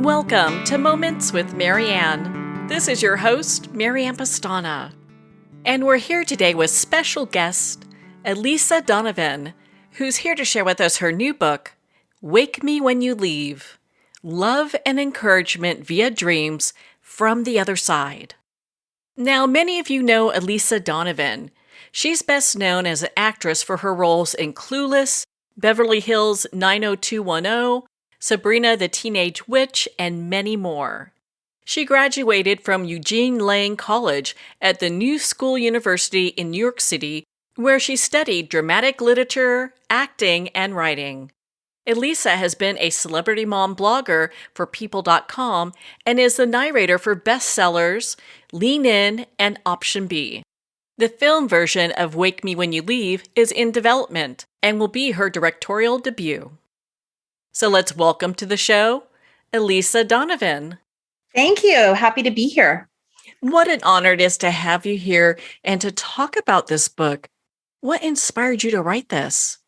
Welcome to Moments with Marianne. This is your host, Marianne Pestana. And we're here today with special guest, Elisa Donovan, who's here to share with us her new book, Wake Me When You Leave, Love and Encouragement via Dreams from the Other Side. Now, many of you know Elisa Donovan. She's best known as an actress for her roles in Clueless, Beverly Hills 90210, Sabrina the Teenage Witch, and many more. She graduated from Eugene Lang College at the New School University in New York City, where she studied dramatic literature, acting, and writing. Elisa has been a celebrity mom blogger for People.com and is the narrator for bestsellers Lean In and Option B. The film version of Wake Me When You Leave is in development and will be her directorial debut. So let's welcome to the show, Elisa Donovan. Thank you. Happy to be here. What an honor it is to have you here and to talk about this book. What inspired you to write this?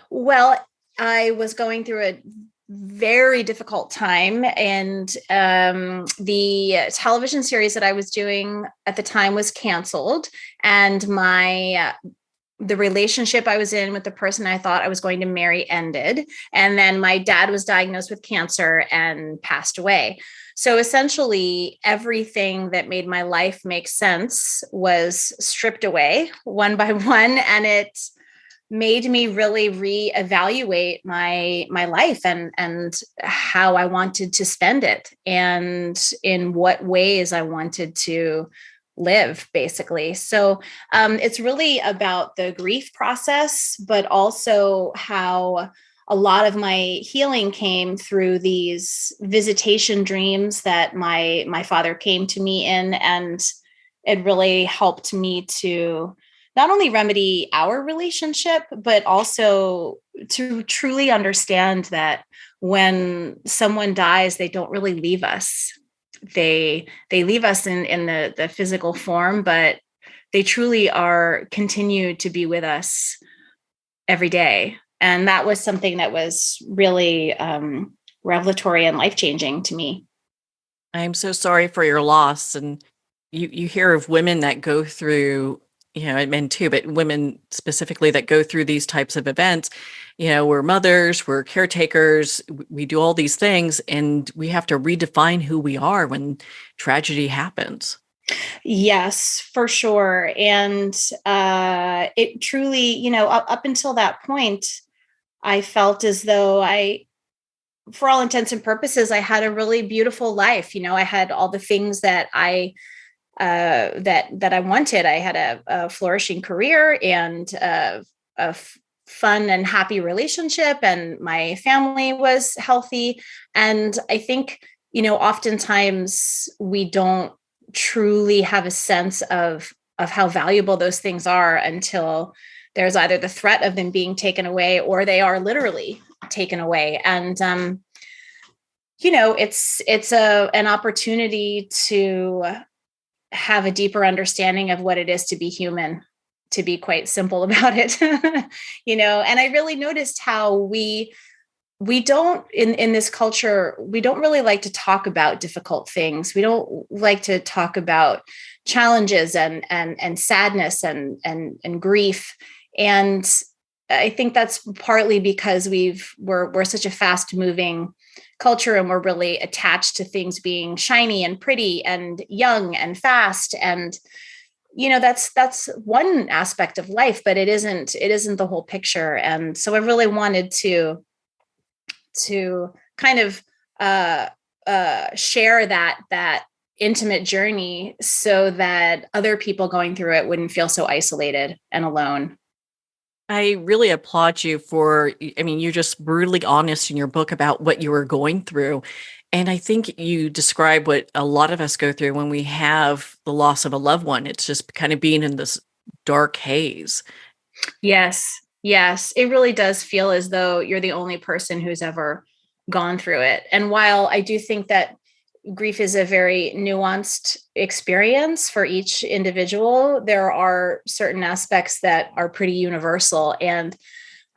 Well, I was going through a very difficult time, and the television series that I was doing at the time was canceled, and the relationship I was in with the person I thought I was going to marry ended. And then my dad was diagnosed with cancer and passed away. So essentially, everything that made my life make sense was stripped away one by one. And it made me really reevaluate my life and how I wanted to spend it and in what ways I wanted to live, basically. So it's really about the grief process, but also how a lot of my healing came through these visitation dreams that my father came to me in, and it really helped me to not only remedy our relationship, but also to truly understand that when someone dies, they don't really leave us. They leave us in the physical form, but they truly continue to be with us every day. And that was something that was really revelatory and life-changing to me. I'm so sorry for your loss. And you hear of women that go through, men too, but women specifically that go through these types of events. We're mothers, we're caretakers, we do all these things, and we have to redefine who we are when tragedy happens. Yes, for sure. And it truly, up until that point, I felt as though for all intents and purposes, I had a really beautiful life. I had all the things that I wanted. I had a flourishing career and a fun and happy relationship, and my family was healthy. And I think, oftentimes we don't truly have a sense of how valuable those things are until there's either the threat of them being taken away or they are literally taken away. And, it's an opportunity to have a deeper understanding of what it is to be human, to be quite simple about it. And I really noticed how we don't in this culture, we don't really like to talk about difficult things. We don't like to talk about challenges and sadness and grief. And I think that's partly because we're such a fast moving culture, and we're really attached to things being shiny and pretty and young and fast. And, that's one aspect of life, but it isn't the whole picture. And so I really wanted to kind of share that intimate journey so that other people going through it wouldn't feel so isolated and alone. I really applaud you you're just brutally honest in your book about what you were going through. And I think you describe what a lot of us go through when we have the loss of a loved one. It's just kind of being in this dark haze. Yes. It really does feel as though you're the only person who's ever gone through it. And while I do think that grief is a very nuanced experience for each individual, there are certain aspects that are pretty universal. And,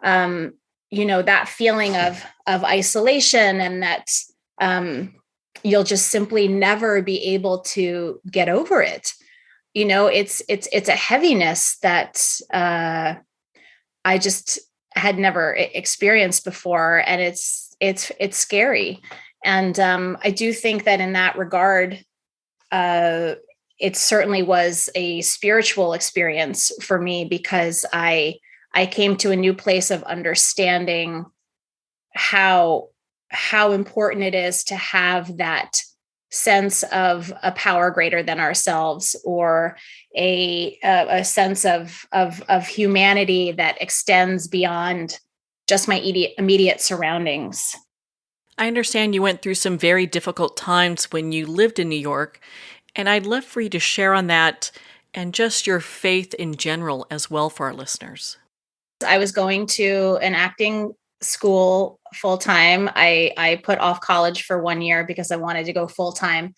that feeling of isolation and that you'll just simply never be able to get over it. It's a heaviness that I just had never experienced before, and it's scary. And I do think that in that regard, it certainly was a spiritual experience for me, because I came to a new place of understanding how important it is to have that sense of a power greater than ourselves, or a sense of humanity that extends beyond just my immediate surroundings. I understand you went through some very difficult times when you lived in New York, and I'd love for you to share on that and just your faith in general as well for our listeners. I was going to an acting school full time. I put off college for 1 year because I wanted to go full time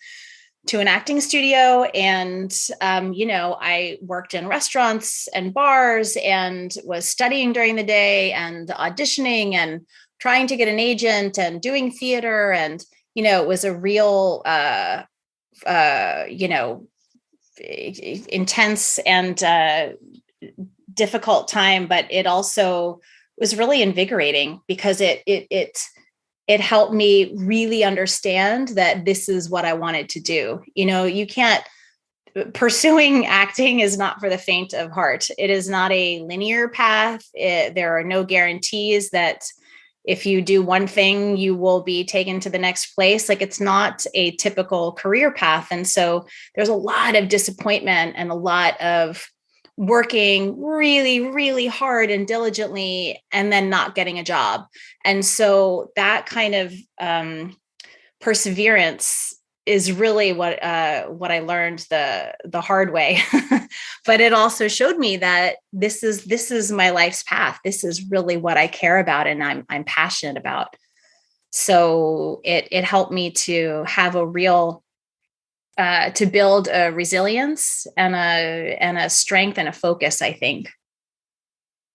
to an acting studio. And, I worked in restaurants and bars and was studying during the day and auditioning and trying to get an agent and doing theater. And, it was a real, intense and difficult time, but it also was really invigorating, because it helped me really understand that this is what I wanted to do. You can't, pursuing acting is not for the faint of heart. It is not a linear path. There are no guarantees that if you do one thing, you will be taken to the next place. Like, it's not a typical career path. And so there's a lot of disappointment and a lot of working really, really hard and diligently, and then not getting a job. And so that kind of perseverance is really what I learned the hard way. But it also showed me that this is my life's path. This is really what I care about and I'm passionate about. So it helped me to have a real to build a resilience and a strength and a focus, I think.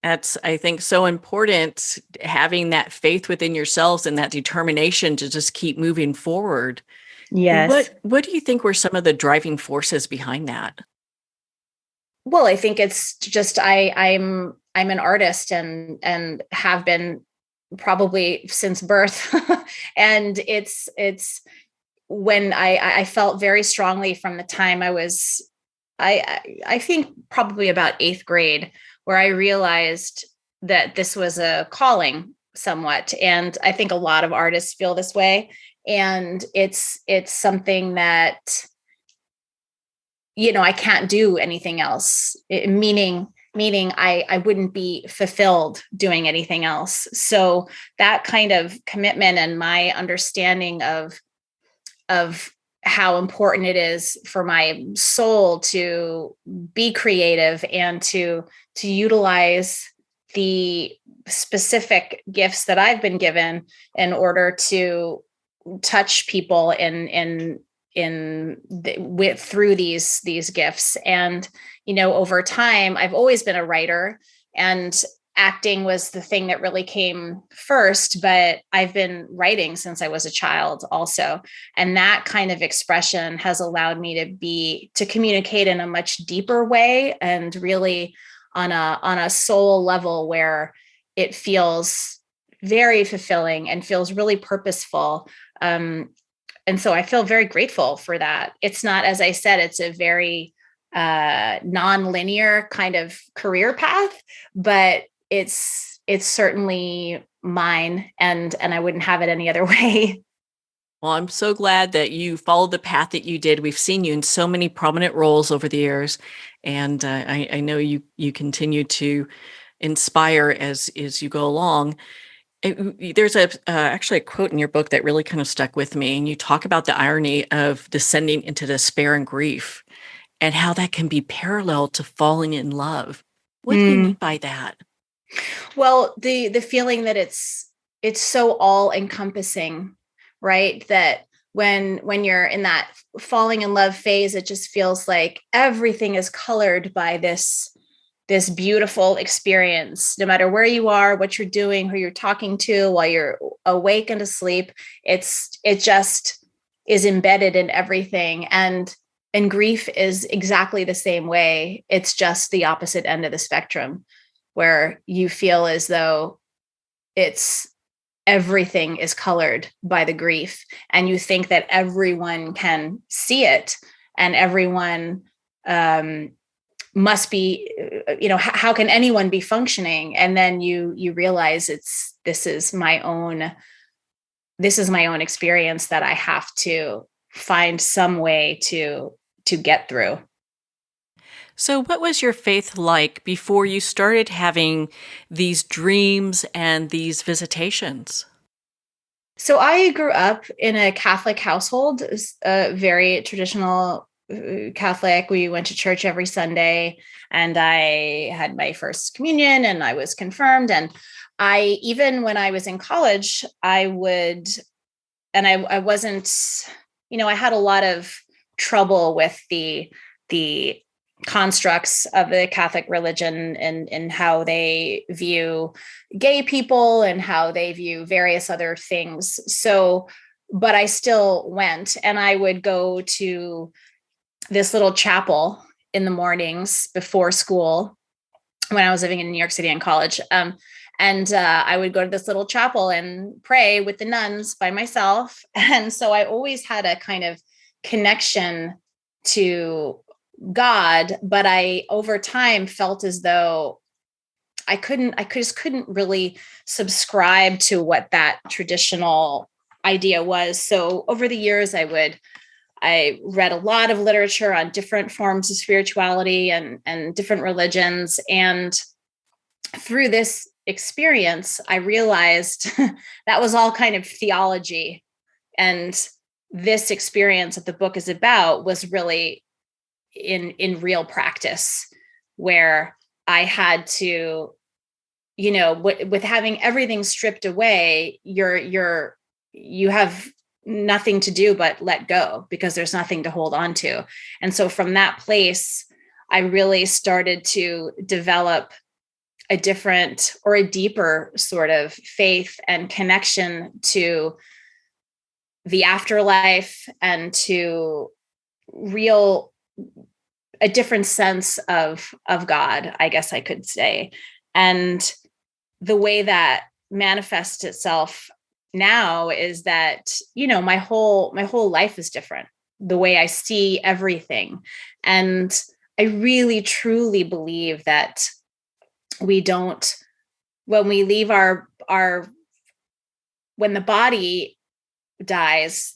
That's, I think, so important, having that faith within yourselves and that determination to just keep moving forward. Yes. What do you think were some of the driving forces behind that? Well, I think it's just I'm an artist and have been probably since birth. And it's when I felt very strongly from the time I think probably about 8th grade, where I realized that this was a calling somewhat. And I think a lot of artists feel this way. And it's something that, I can't do anything else, meaning I wouldn't be fulfilled doing anything else. So that kind of commitment and my understanding of how important it is for my soul to be creative and to utilize the specific gifts that I've been given in order to touch people through these gifts. And, over time, I've always been a writer, and acting was the thing that really came first, but I've been writing since I was a child also. And that kind of expression has allowed me to communicate in a much deeper way, and really on a soul level, where it feels very fulfilling and feels really purposeful. And so I feel very grateful for that. It's not, as I said, it's a very non-linear kind of career path, but it's certainly mine, and I wouldn't have it any other way. Well, I'm so glad that you followed the path that you did. We've seen you in so many prominent roles over the years, and I know you continue to inspire as you go along. There's actually a quote in your book that really kind of stuck with me, and you talk about the irony of descending into despair and grief, and how that can be parallel to falling in love. What do you mean by that? Well, the feeling that it's so all encompassing, right? That when you're in that falling in love phase, it just feels like everything is colored by this beautiful experience, no matter where you are, what you're doing, who you're talking to, while you're awake and asleep. It just is embedded in everything. And grief is exactly the same way. It's just the opposite end of the spectrum, where you feel as though it's everything is colored by the grief, and you think that everyone can see it, and everyone must be, how can anyone be functioning? And then you realize this is my own experience that I have to find some way to get through. So, what was your faith like before you started having these dreams and these visitations? So I grew up in a Catholic household, a very traditional Catholic. We went to church every Sunday, and I had my first communion, and I was confirmed. And even when I was in college, I wasn't, I had a lot of trouble with the constructs of the Catholic religion, and how they view gay people and how they view various other things. So, but I still went, and I would go to this little chapel in the mornings before school when I was living in New York City in college. And I would go to this little chapel and pray with the nuns by myself. And so I always had a kind of connection to God, but I over time felt as though I just couldn't really subscribe to what that traditional idea was. So over the years, I read a lot of literature on different forms of spirituality and different religions. And through this experience, I realized that was all kind of theology. And this experience that the book is about was really in real practice, where I had to, with having everything stripped away, you have nothing to do but let go, because there's nothing to hold on to. And so from that place, I really started to develop a different or a deeper sort of faith and connection to the afterlife, and to a different sense of God, I guess I could say. And the way that manifests itself now is that, my whole life is different, the way I see everything. And I really, truly believe that when we leave when the body dies,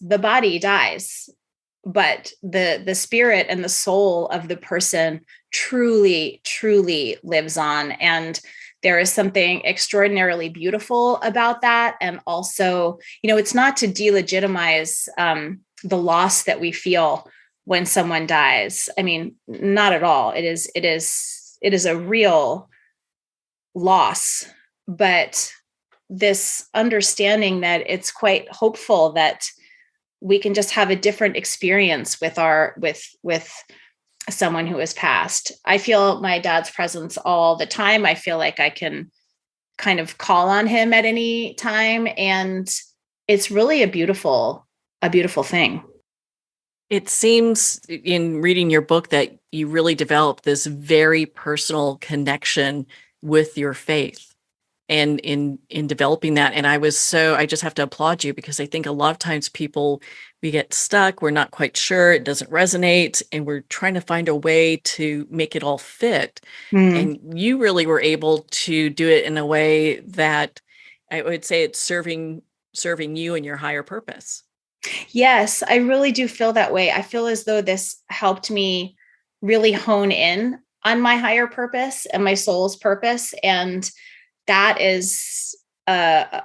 but the spirit and the soul of the person truly, truly lives on. And there is something extraordinarily beautiful about that. And also, it's not to delegitimize the loss that we feel when someone dies. I mean, not at all. It is a real loss, but this understanding that it's quite hopeful that we can just have a different experience with someone who has passed. I feel my dad's presence all the time. I feel like I can kind of call on him at any time. And it's really a beautiful thing. It seems in reading your book that you really developed this very personal connection with your faith. And in developing that, and I just have to applaud you, because I think a lot of times we get stuck, we're not quite sure, it doesn't resonate, and we're trying to find a way to make it all fit. And you really were able to do it in a way that I would say it's serving you and your higher purpose. Yes, I really do feel that way. I feel as though this helped me really hone in on my higher purpose and my soul's purpose. And that is a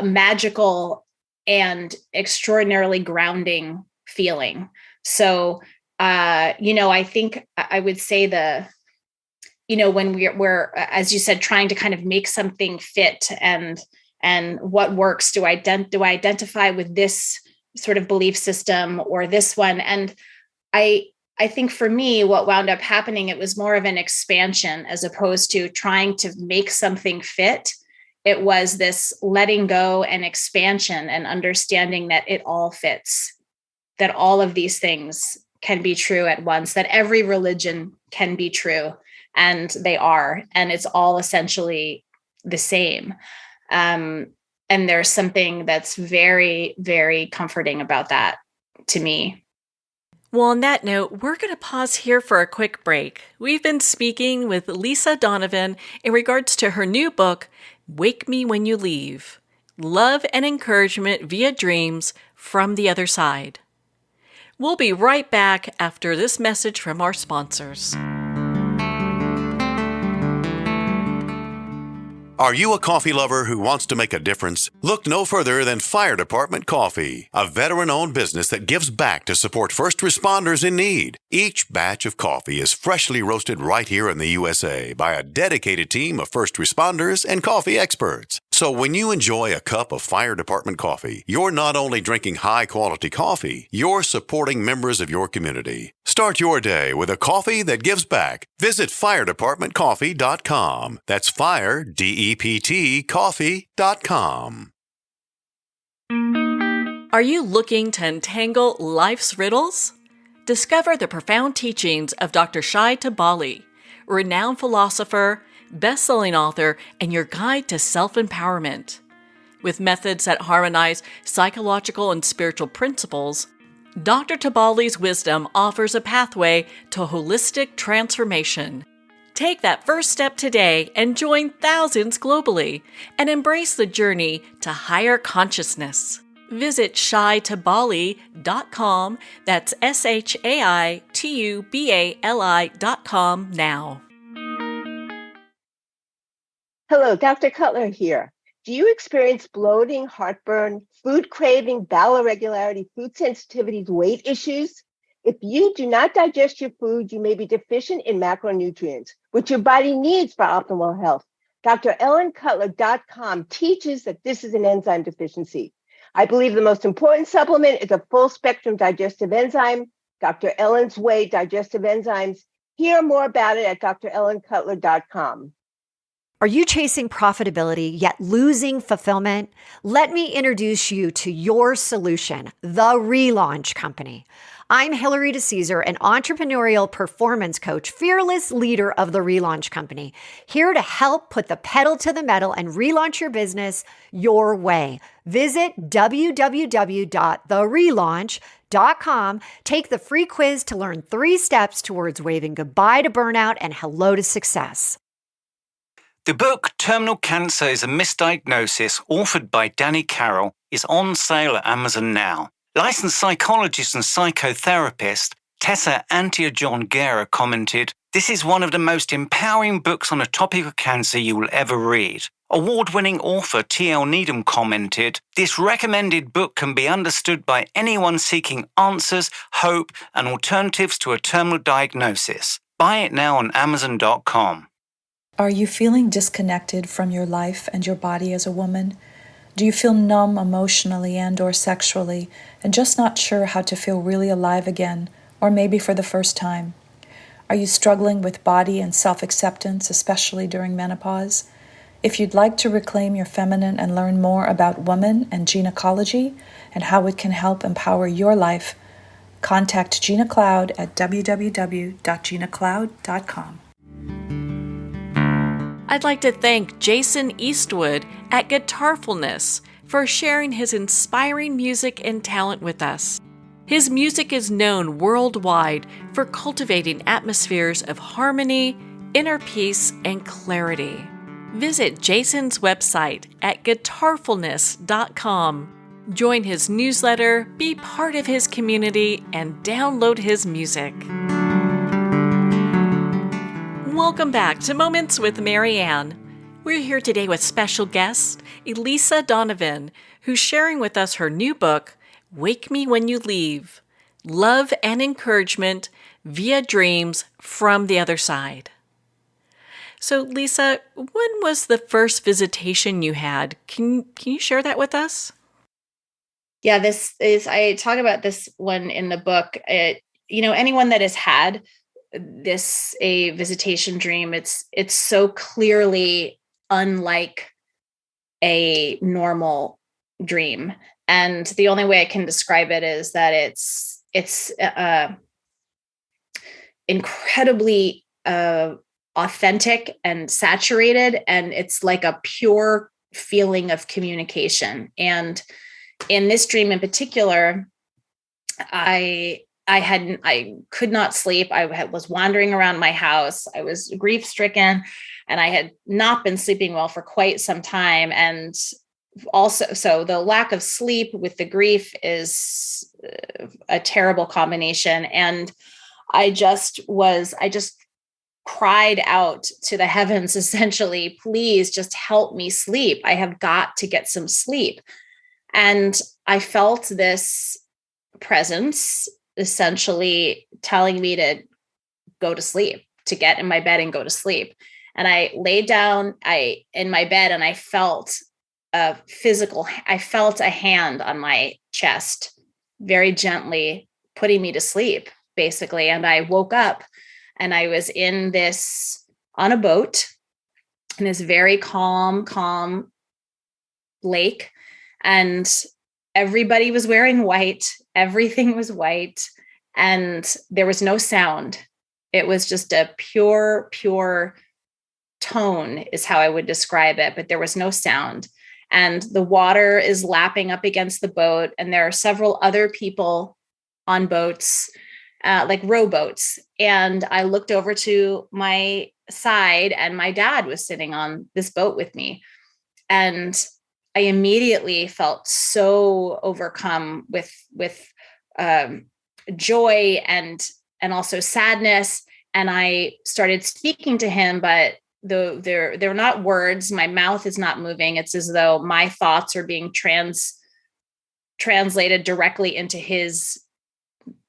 magical and extraordinarily grounding feeling. So, I think I would say when we're, as you said, trying to kind of make something fit, and what works, do I identify with this sort of belief system or this one? And I think for me, what wound up happening, it was more of an expansion as opposed to trying to make something fit. It was this letting go and expansion and understanding that it all fits. that all of these things can be true at once, that every religion can be true, and they are, and it's all essentially the same. And there's something that's very, very comforting about that to me. Well, on that note, we're going to pause here for a quick break. We've been speaking with Elisa Donovan in regards to her new book, Wake Me When You Leave: Love and Encouragement via Dreams from the Other Side. We'll be right back after this message from our sponsors. Are you a coffee lover who wants to make a difference? Look no further than Fire Department Coffee, a veteran-owned business that gives back to support first responders in need. Each batch of coffee is freshly roasted right here in the USA by a dedicated team of first responders and coffee experts. So when you enjoy a cup of Fire Department coffee, you're not only drinking high-quality coffee, you're supporting members of your community. Start your day with a coffee that gives back. Visit firedepartmentcoffee.com. That's fire, D-E-P-T, coffee.com. Are you looking to untangle life's riddles? Discover the profound teachings of Dr. Shai Tabali, renowned philosopher, best-selling author, and your guide to self-empowerment. With methods that harmonize psychological and spiritual principles, Dr. Tabali's wisdom offers a pathway to holistic transformation. Take that first step today and join thousands globally and embrace the journey to higher consciousness. Visit shaitabali.com, that's SHAITUBALI.com now. Hello, Dr. Cutler here. Do you experience bloating, heartburn, food craving, bowel irregularity, food sensitivities, weight issues? If you do not digest your food, you may be deficient in macronutrients, which your body needs for optimal health. DrEllenCutler.com teaches that this is an enzyme deficiency. I believe the most important supplement is a full-spectrum digestive enzyme, Dr. Ellen's Way Digestive Enzymes. Hear more about it at DrEllenCutler.com. Are you chasing profitability yet losing fulfillment? Let me introduce you to your solution, the Relaunch Company. I'm Hillary DeCesar, an entrepreneurial performance coach, fearless leader of the Relaunch Company, here to help put the pedal to the metal and relaunch your business your way. Visit www.therelaunch.com. Take the free quiz to learn 3 steps towards waving goodbye to burnout and hello to success. The book Terminal Cancer is a Misdiagnosis, authored by Danny Carroll, is on sale at Amazon now. Licensed psychologist and psychotherapist Tessa Antia-John-Guerra commented, "This is one of the most empowering books on the topic of cancer you will ever read." Award-winning author T.L. Needham commented, "This recommended book can be understood by anyone seeking answers, hope, and alternatives to a terminal diagnosis. Buy it now on Amazon.com. Are you feeling disconnected from your life and your body as a woman? Do you feel numb emotionally and/or sexually and just not sure how to feel really alive again, or maybe for the first time? Are you struggling with body and self-acceptance, especially during menopause? If you'd like to reclaim your feminine and learn more about women and gynecology and how it can help empower your life, contact Gina Cloud at www.ginacloud.com. I'd like to thank Jason Eastwood at Guitarfulness for sharing his inspiring music and talent with us. His music is known worldwide for cultivating atmospheres of harmony, inner peace, and clarity. Visit Jason's website at guitarfulness.com. Join his newsletter, be part of his community, and download his music. Welcome back to Moments with Marianne. We're here today with special guest, Elisa Donovan, who's sharing with us her new book, Wake Me When You Leave: Love and Encouragement via Dreams from the Other Side. So, Lisa, when was the first visitation you had? Can you share that with us? Yeah, I talk about this one in the book. Anyone that has had a visitation dream, it's so clearly unlike a normal dream. And the only way I can describe it is that it's incredibly authentic and saturated, and it's like a pure feeling of communication. And in this dream in particular, I could not sleep. I was wandering around my house. I was grief stricken, and I had not been sleeping well for quite some time. And also, so the lack of sleep with the grief is a terrible combination. And I just cried out to the heavens, essentially, please just help me sleep. I have got to get some sleep. And I felt this presence essentially telling me to go to sleep, to get in my bed and go to sleep. And I laid down in my bed, and I felt a hand on my chest, very gently putting me to sleep, basically. And I woke up, and I was on a boat in this very calm lake. And everybody was wearing white. Everything was white. And there was no sound. It was just a pure tone is how I would describe it. But there was no sound. And the water is lapping up against the boat. And there are several other people on boats, like rowboats. And I looked over to my side, and my dad was sitting on this boat with me. And I immediately felt so overcome with joy and also sadness. And I started speaking to him, but they're not words. My mouth is not moving. It's as though my thoughts are being translated directly into his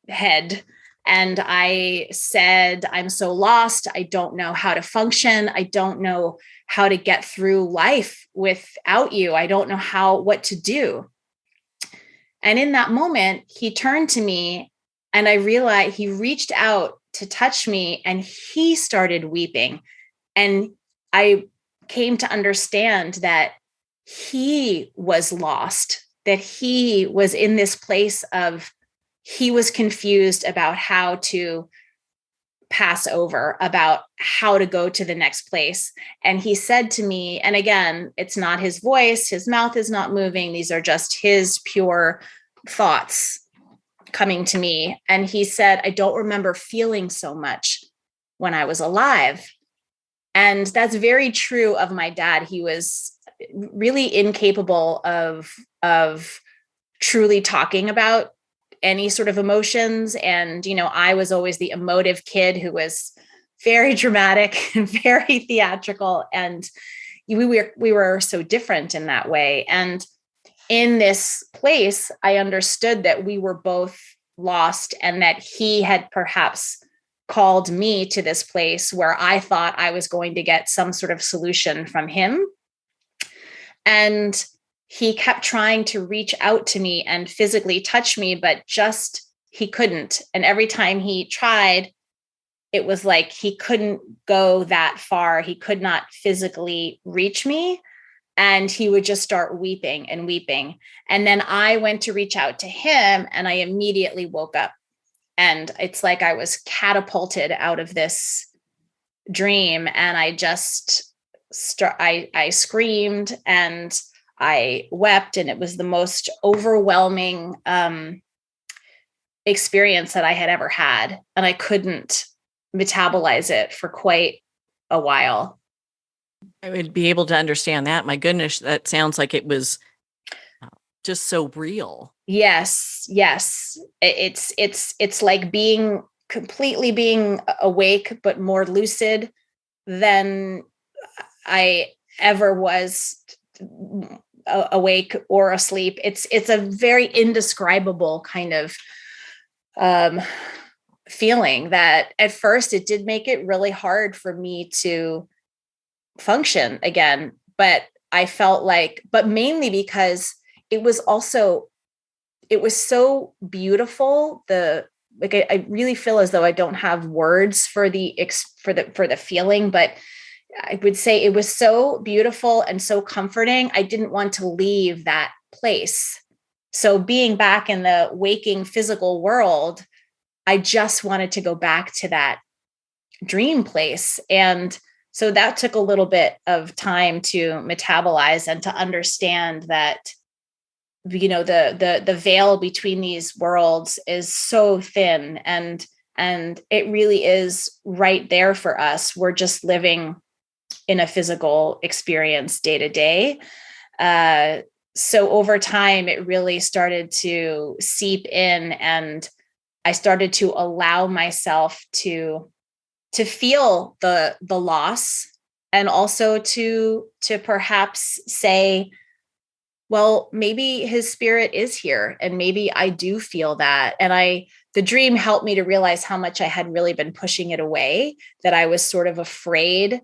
head. And I said, I'm so lost. I don't know how to function. I don't know how to get through life without you. I don't know what to do. And in that moment, he turned to me, and I realized he reached out to touch me, and he started weeping. And I came to understand that he was lost, that he was in this place of, he was confused about how to pass over, about how to go to the next place. And he said to me, and again, it's not his voice, his mouth is not moving. These are just his pure thoughts coming to me. And he said, I don't remember feeling so much when I was alive. And that's very true of my dad. He was really incapable of truly talking about any sort of emotions. And, I was always the emotive kid who was very dramatic and very theatrical. And we were so different in that way. And in this place, I understood that we were both lost, and that he had perhaps called me to this place where I thought I was going to get some sort of solution from him. And he kept trying to reach out to me and physically touch me, but he couldn't. And every time he tried, it was like he couldn't go that far. He could not physically reach me. And he would just start weeping and weeping. And then I went to reach out to him, and I immediately woke up. And it's like I was catapulted out of this dream. And I just I screamed and I wept, and it was the most overwhelming experience that I had ever had. And I couldn't metabolize it for quite a while. I would be able to understand that. My goodness, that sounds like it was just so real. Yes. It's like completely being awake, but more lucid than I ever was awake or asleep. It's a very indescribable kind of feeling that at first it did make it really hard for me to function again. But I felt but mainly because it was so beautiful. I really feel as though I don't have words for the feeling, but I would say it was so beautiful and so comforting. I didn't want to leave that place. So being back in the waking physical world, I just wanted to go back to that dream place. And so that took a little bit of time to metabolize and to understand that, the veil between these worlds is so thin, and it really is right there for us. We're just living in a physical experience day to day. So over time, it really started to seep in, and I started to allow myself to feel the loss, and also to perhaps say, well, maybe his spirit is here, and maybe I do feel that. And the dream helped me to realize how much I had really been pushing it away, that I was sort of afraid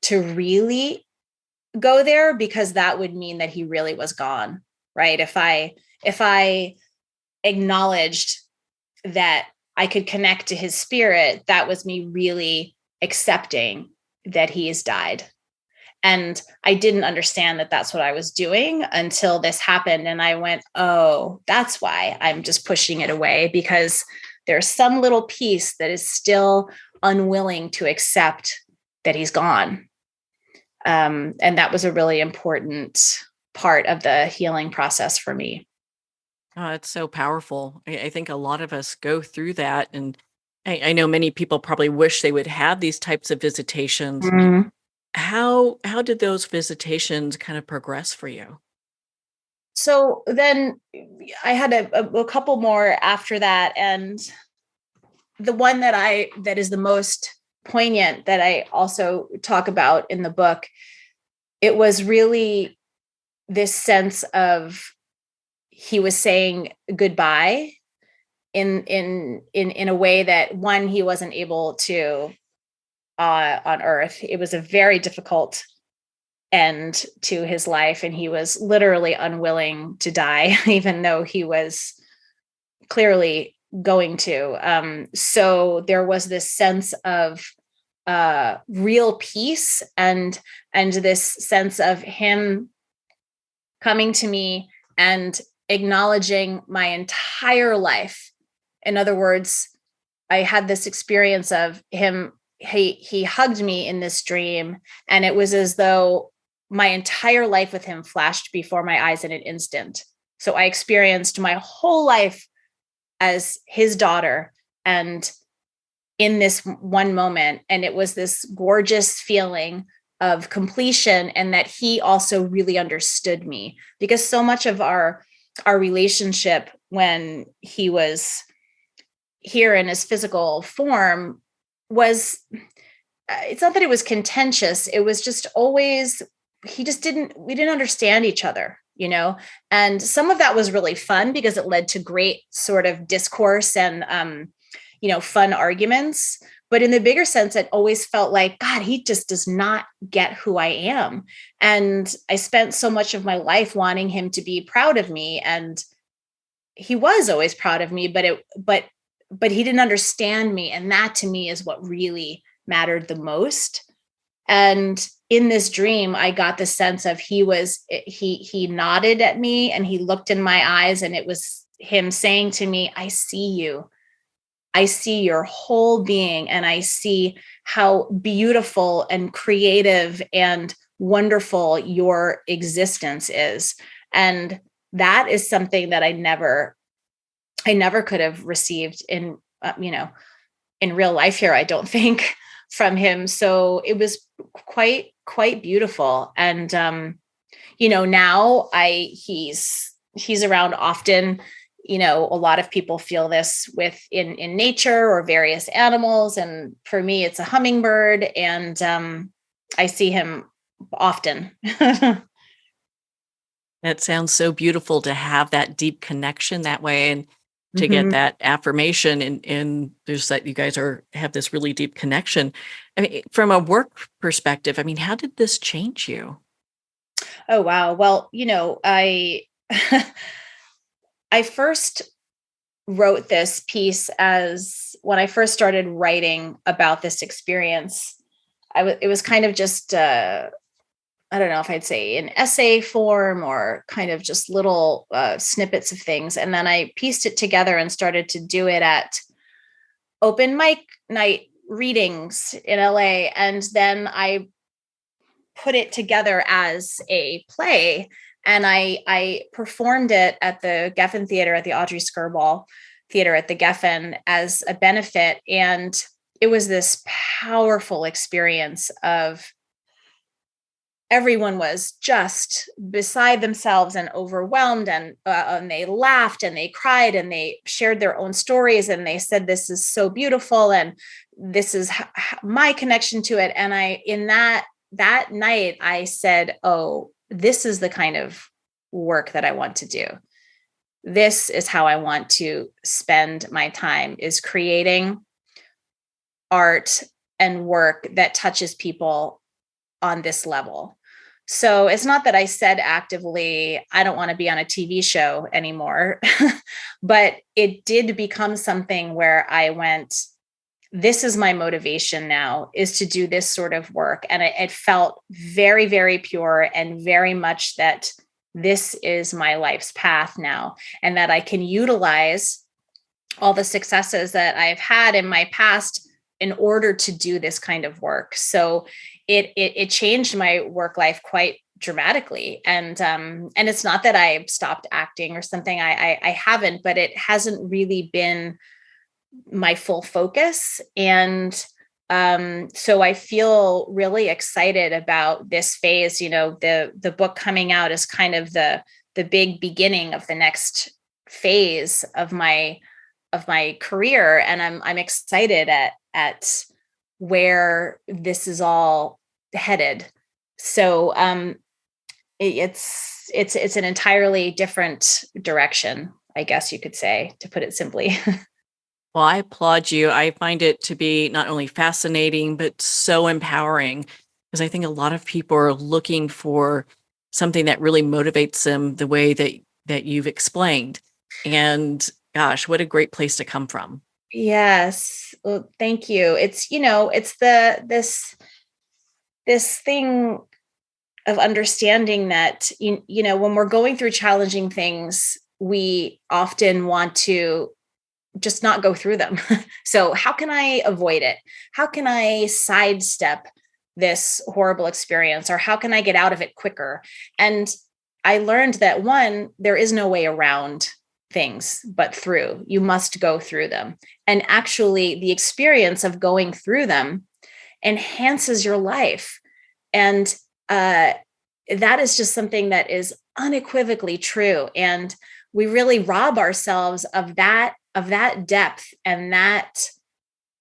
to really go there, because that would mean that he really was gone, right? If I acknowledged that I could connect to his spirit, that was me really accepting that he has died. And I didn't understand that that's what I was doing until this happened. And I went, oh, that's why I'm just pushing it away, because there's some little piece that is still unwilling to accept that he's gone. And that was a really important part of the healing process for me. Oh, it's so powerful. I think a lot of us go through that. And I know many people probably wish they would have these types of visitations. Mm-hmm. How did those visitations kind of progress for you? So then I had a couple more after that. And the one that is the most poignant, that I also talk about in the book, it was really this sense of, he was saying goodbye in a way that, one, he wasn't able to on Earth. It was a very difficult end to his life, and he was literally unwilling to die, even though he was clearly going to. So there was this sense of real peace, and this sense of him coming to me and acknowledging my entire life. In other words, I had this experience of him. He hugged me in this dream, and it was as though my entire life with him flashed before my eyes in an instant. So I experienced my whole life as his daughter, and in this one moment. And it was this gorgeous feeling of completion, and that he also really understood me, because so much of our relationship when he was here in his physical form was, it's not that it was contentious. It was just always, we didn't understand each other, and some of that was really fun, because it led to great sort of discourse and, fun arguments. But in the bigger sense, it always felt like, God, he just does not get who I am. And I spent so much of my life wanting him to be proud of me. And he was always proud of me, but he didn't understand me. And that to me is what really mattered the most. And in this dream, I got the sense of he nodded at me, and he looked in my eyes, and it was him saying to me, I see you. I see your whole being, and I see how beautiful and creative and wonderful your existence is. And that is something that I never could have received in real life here, I don't think, from him. So it was quite beautiful. And, now he's around often. A lot of people feel this in nature or various animals. And for me, it's a hummingbird, and I see him often. That sounds so beautiful to have that deep connection that way, and to get that affirmation, and there's that you guys have this really deep connection. I mean, from a work perspective, I mean, how did this change you? Oh, wow. Well, I first wrote this piece as when I first started writing about this experience. It was kind of just I don't know if I'd say in essay form or kind of just little snippets of things. And then I pieced it together and started to do it at open mic night readings in LA. And then I put it together as a play. And I performed it at the Geffen Theater, at the Audrey Skirball Theater at the Geffen as a benefit. And it was this powerful experience of everyone was just beside themselves and overwhelmed, and they laughed and they cried and they shared their own stories, and they said, this is so beautiful. And this is my connection to it. And in that night, I said, oh, this is the kind of work that I want to do. This is how I want to spend my time, is creating art and work that touches people on this level. So it's not that I said actively, I don't want to be on a TV show anymore, but it did become something where I went, this is my motivation now, is to do this sort of work. And it felt very, very pure, and very much that this is my life's path now, and that I can utilize all the successes that I've had in my past in order to do this kind of work. So it changed my work life quite dramatically. And it's not that I stopped acting or something. I haven't, but it hasn't really been my full focus. And so I feel really excited about this phase. The book coming out is kind of the big beginning of the next phase of my career. And I'm excited at where this is all headed. So it's an entirely different direction, I guess you could say, to put it simply. Well, I applaud you. I find it to be not only fascinating, but so empowering, because I think a lot of people are looking for something that really motivates them the way that you've explained. And gosh, what a great place to come from. Yes. Well, thank you. It's, it's this thing of understanding that, when we're going through challenging things, we often want to just not go through them. So how can I avoid it? How can I sidestep this horrible experience? Or how can I get out of it quicker? And I learned that, one, there is no way around things but through. You must go through them. And actually, the experience of going through them enhances your life. And that is just something that is unequivocally true. And we really rob ourselves of that depth and that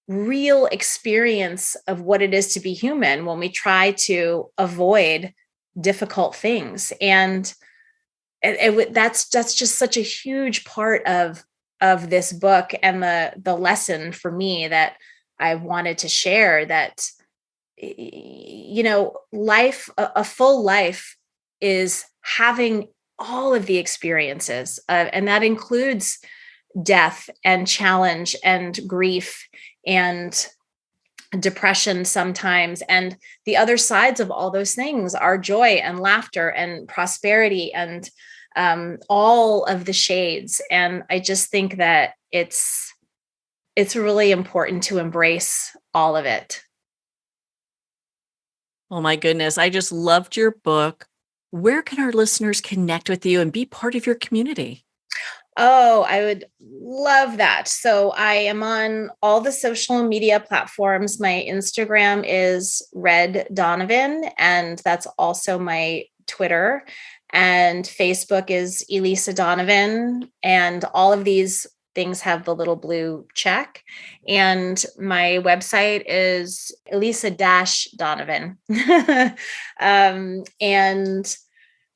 real experience of what it is to be human when we try to avoid difficult things. And that's just such a huge part of this book, and the lesson for me that I wanted to share, that life, a full life, is having all of the experiences, and that includes death and challenge and grief and depression sometimes. And the other sides of all those things are joy and laughter and prosperity and all of the shades. And I just think that it's really important to embrace all of it. Oh my goodness. I just loved your book. Where can our listeners connect with you and be part of your community? Oh, I would love that. So I am on all the social media platforms. My Instagram is Red Donovan, and that's also my Twitter. And Facebook is Elisa Donovan. And all of these things have the little blue check. And my website is Elisa-Donovan. And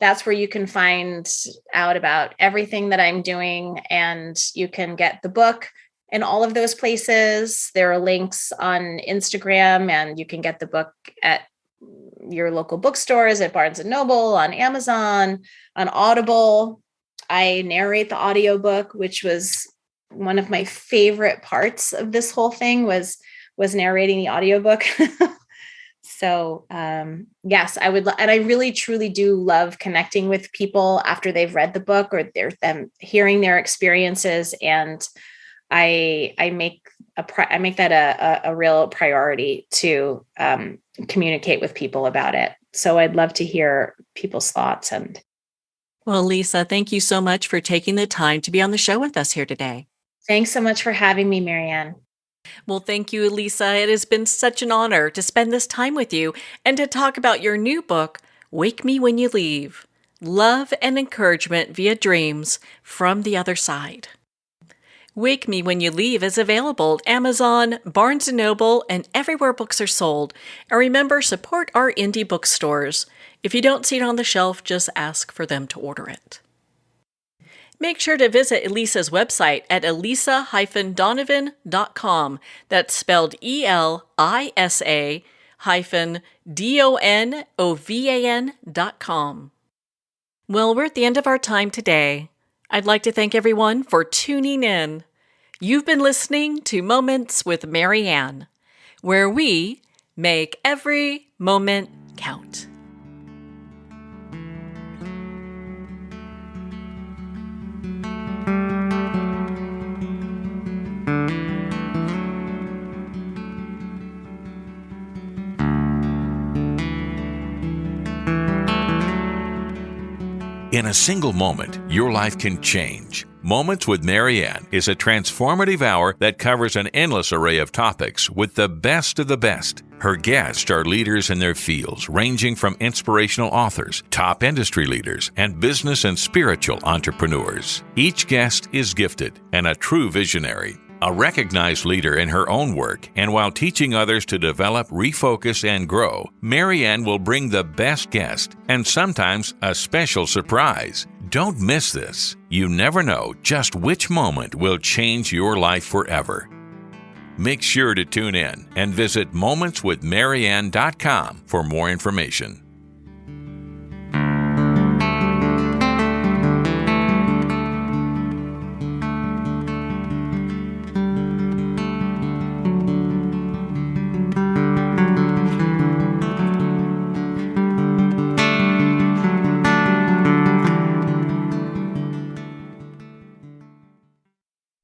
that's where you can find out about everything that I'm doing. And you can get the book in all of those places. There are links on Instagram, and you can get the book at your local bookstores, at Barnes & Noble, on Amazon, on Audible. I narrate the audiobook, which was one of my favorite parts of this whole thing, was narrating the audiobook. So yes, I would, and I really truly do love connecting with people after they've read the book or them hearing their experiences. And I make that a real priority to communicate with people about it. So I'd love to hear people's thoughts. And Well, Lisa, thank you so much for taking the time to be on the show with us here today. thanks so much for having me, Marianne. Well, thank you, Elisa. It has been such an honor to spend this time with you and to talk about your new book, Wake Me When You Leave: Love and Encouragement via Dreams from the Other Side. Wake Me When You Leave is available at Amazon, Barnes & Noble, and everywhere books are sold. And remember, support our indie bookstores. If you don't see it on the shelf, just ask for them to order it. Make sure to visit Elisa's website at elisa-donovan.com. That's spelled ELISA-DONOVAN.com. Well, we're at the end of our time today. I'd like to thank everyone for tuning in. You've been listening to Moments with Marianne, where we make every moment count. In a single moment, your life can change. Moments with Marianne is a transformative hour that covers an endless array of topics with the best of the best. Her guests are leaders in their fields, ranging from inspirational authors, top industry leaders, and business and spiritual entrepreneurs. Each guest is gifted and a true visionary, a recognized leader in her own work, and while teaching others to develop, refocus, and grow, Marianne will bring the best guest and sometimes a special surprise. Don't miss this. You never know just which moment will change your life forever. Make sure to tune in and visit momentswithmarianne.com for more information.